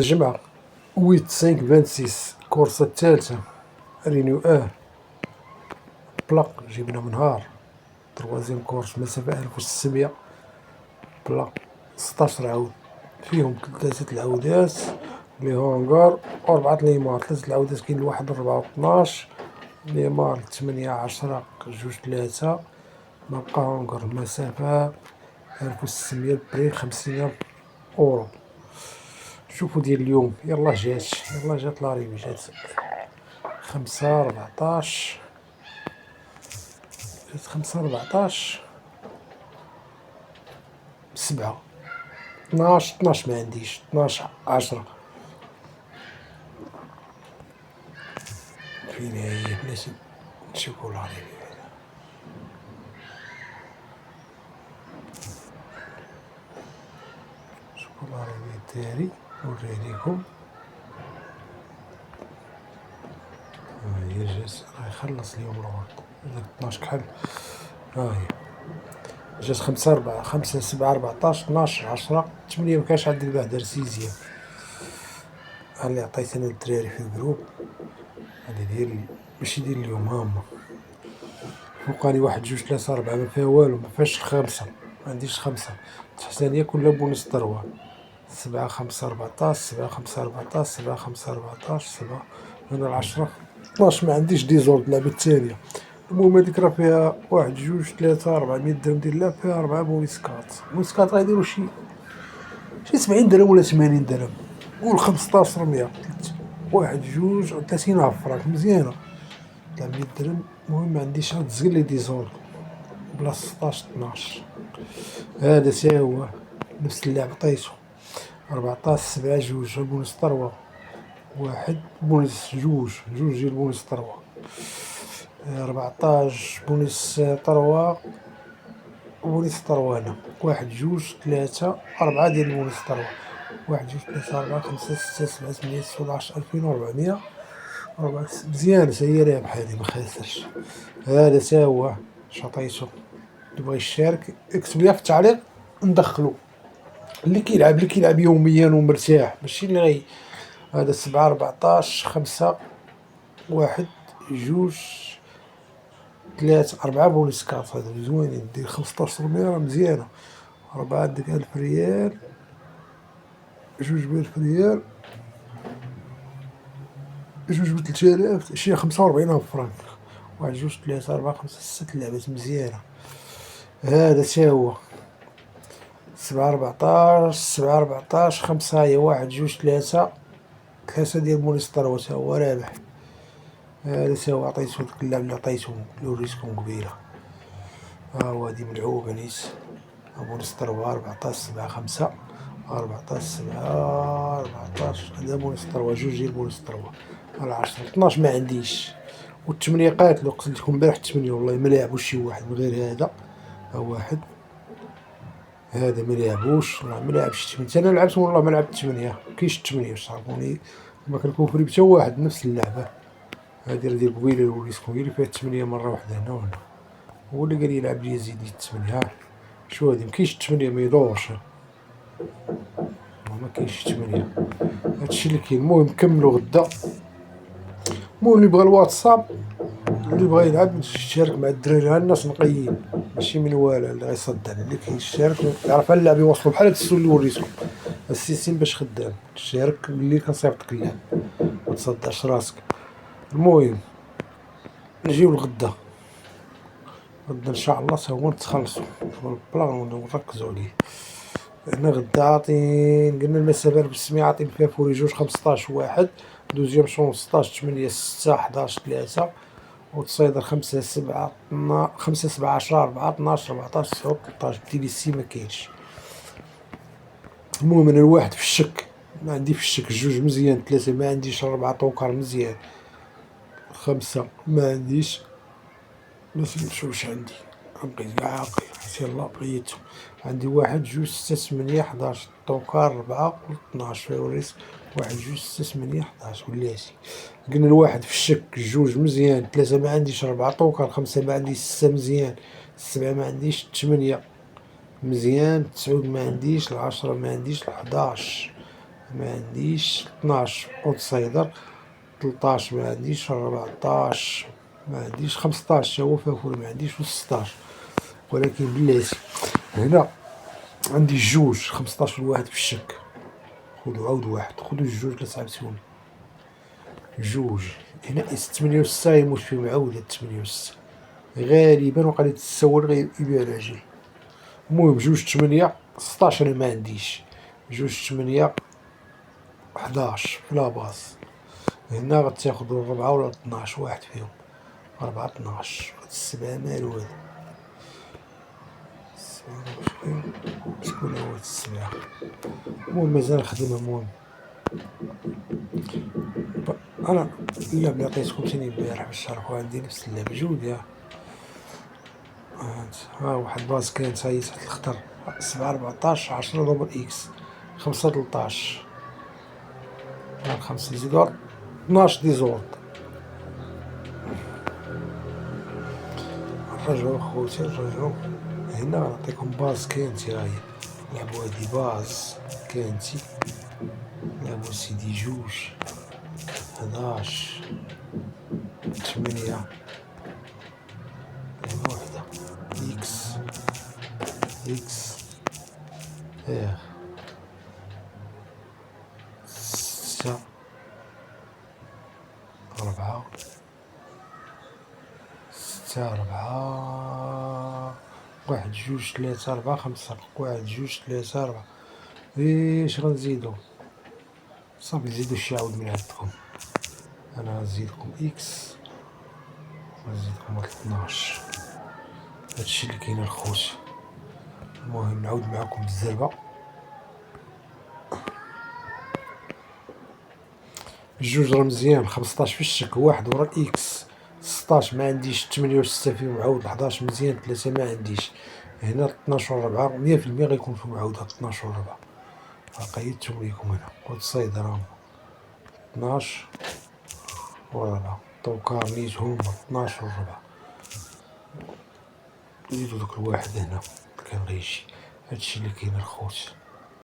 الجمعة 8-5-26 الكورسة الثالثة رينيو بلاك جبنا من نهار تروازيام كورس مسافة 1600 بلاك 16 عود فيهم 3 العودات لي هونغار و 4 ليمار. 3 العودات كاين لواحد 4 و12 ليمار 8 10 جوج 3 مبقى هونغار المسافة 1600 بري 50,000 €. شوفوا ديال اليوم يلا جات لاريفي جات 5/14 جات 5/14 7 12 ما عنديش 12/10 فين هي بلاتي نشوفو لاريفي شوفو لاريفي الداري نوريليكم هي جات راه يخلص اليوم الغد داك 12 كحل هي جات 5/7/14 12/10 8 مكانش عندي الباه دار سيزيام. ها اللي عطيت انا للدراري في الجروب هادي ديال ماشي ديال اليوم هاهما فوقاني 1 2 3 4 ما فيها والو ما فيهاش 5 ما عنديش 5 تحتانية كلها بونص ضربة 7/5/14 7/5/14 7/5/14 7 هنا 10 12 ما عنديش ديزورد اللعبة الثانية. المهم هاديك راه فيها 1 2 3 400 درهم ديال اللعب فيها 4 بونيسكات غيديرو شي 70 درهم ولا 80 درهم قول 1500 31 فرانك مزيانة 300 درهم. المهم معنديش هاد الزقل لي ديزورد بلا 16 12 هذا تا هو نفس اللعب عطيتو 14 7 جوج بونص طروة 1 بونص جوج ديال بونص طروة 14 بونص طروة بونص طروة هنا 1 2 3 4 ديال بونص طروة 1 2 3 4 5 6 7 8 9 10 2400 مزيانة تا هي رابحة هادي مخاسرش. هذا تا هو شطيتو اللي بغا يشارك اكتب ليا في التعليق ندخلو اللي كيلعب يوميا ومرتاح ماشي اللي غي هذا 7/14 5 1 2 3 4 بونيسكات هذا زوينين دير 1500 راه مزيانة 4 عندك 1000 ريال 2000 ريال 3000 شي 45,000 فرانك 1 2 3 4 5 6 لعبات مزيانة. هذا تا هو 7/14 5 هي 1 2 3 ديال بونيس طروة تا هو رابح. هذا تا هو عطيتو داك اللعب اللي عطيتو اللي وريتكم قبيلة ها هو هادي ملعوبة نيت بونيس طروة 14 7 5 14 7 14 هذا بونيس طروة جوج ديال بونيس طروة على 10 12 ما عنديش والثمانية قاتلو قلت لكم البارح 8 والله ما لعبوش شي واحد من غير هذا ها واحد هذا ما لعبوش راه ما لعبش 8 انا لعبت والله ما لعبت 8 كاينش 8 باش تعرفوني ما كنكون حتى واحد نفس اللعبة هادي راه ديال قبيلة اللي وريتكم هي اللي فيها 8 مرة واحدة هنا وهنا هو اللي قال يلعب لي يزيد 8 ها شو هادي مكاينش 8 ما يدورش ما كاينش 8 هادشي اللي كاين. المهم نكملو غدا. المهم اللي بغا الواتساب اللي بغا يلعب يشارك مع الدراري ها الناس نقيين ماشي من والو اللي غيصدعني اللي كيشارك يعرف اللعب يوصلو بحال هاد السول اللي وريتكم السيستيم باش خدام تشارك ملي كنصيفطك اللعب متصدعش راسك. المهم نجيو لغدا ان شاء الله تا هو نتخلصو البلان ونركزو عليه. هنا غدا عاطين قلنا المسافة بالسمية عاطين فيها فوري جوج 15 1 دوزيام شون 16 8 6 11 3 وتصيدر 5 7 5 7 10 4 12 14 9 13 تيليسي ما كاينش. المهم انا الواحد في الشك ما عندي في الشك جوج مزيان 3 ما عنديش 4 طوكار مزيان 5 ما عنديش ما فهمتش واش عندي بقيت كاع عاقل يلاه بقيتو عندي 1 2 6 8 11 طوكار 4 12 فيها وريسك 1 2 6 8 11 ولاتي. قلنا الواحد في الشك جوج مزيان 3 ما عنديش 4 طوكار 5 ما عنديش 6 مزيان 7 ما عنديش 8 مزيان 9 ما عنديش 10 ما عنديش 11 ما عنديش 12 اوتسايدر، 13 ما عنديش، 14 ما عنديش، 15 تا هو فافور ما عنديش، و 16. ولكن بلاتي هنا عندي جوج، 15 واحد في الشك. خذوا عاود واحد، خذوا الجوج لا تعبتوني. جوج هنا 8 و 6 يموت فيهم عاود 8 و 6 غالبا، وقع لي تسول غير يبيع العجل. المهم جوج 8 16 انا ما عنديش، جوج 8 11 في لاباز. هنا غتاخدو 4 ولا 12 واحد فيهم، 4 12 هاد 7 مالو هاد 7 شكون هو هاد 7. المهم مازال نخدمها. المهم انا اللعبة اللي عطيتكم تاني البارح باش تعرفو عندي نفس اللعبة جودة. ها واحد باز كانت هاي تحت الخطر، 7 14 10 دوبل اكس، 5 13 5 نزيدو 12 ديزورد. نرجعو خوتي نرجعو هنا، نعطيكم باز كانتي هاهي. نلعبو هادي باز كانتي، نلعبو سيدي جوج 11 8 وحدة اكس اكس ستة 4 6 4 1 2 3 4 5 1 2 3 4. ايش غنزيدو؟ صافي نزيدو شي عاود من عندكم. انا غنزيدكم اكس، غنزيدكم 12. هادشي اللي كاين الخوت. المهم نعاود معاكم بالزربة. الجوج راه مزيان، 15 في الشك، واحد ورا الاكس، 16 ما عنديش، 8 و 6 فيهم عاود، 11 مزيان، 3 ما عنديش. هنا 12 و 4 100% غيكون فيهم عاود 12 و 4. قيدتهم ليكم هنا اوتسايد راهم 12 و 4 دوكا نيتهم 12 و 4. نزيدو دوك الواحد هنا كان غيجي. هادشي اللي كاين الخوت.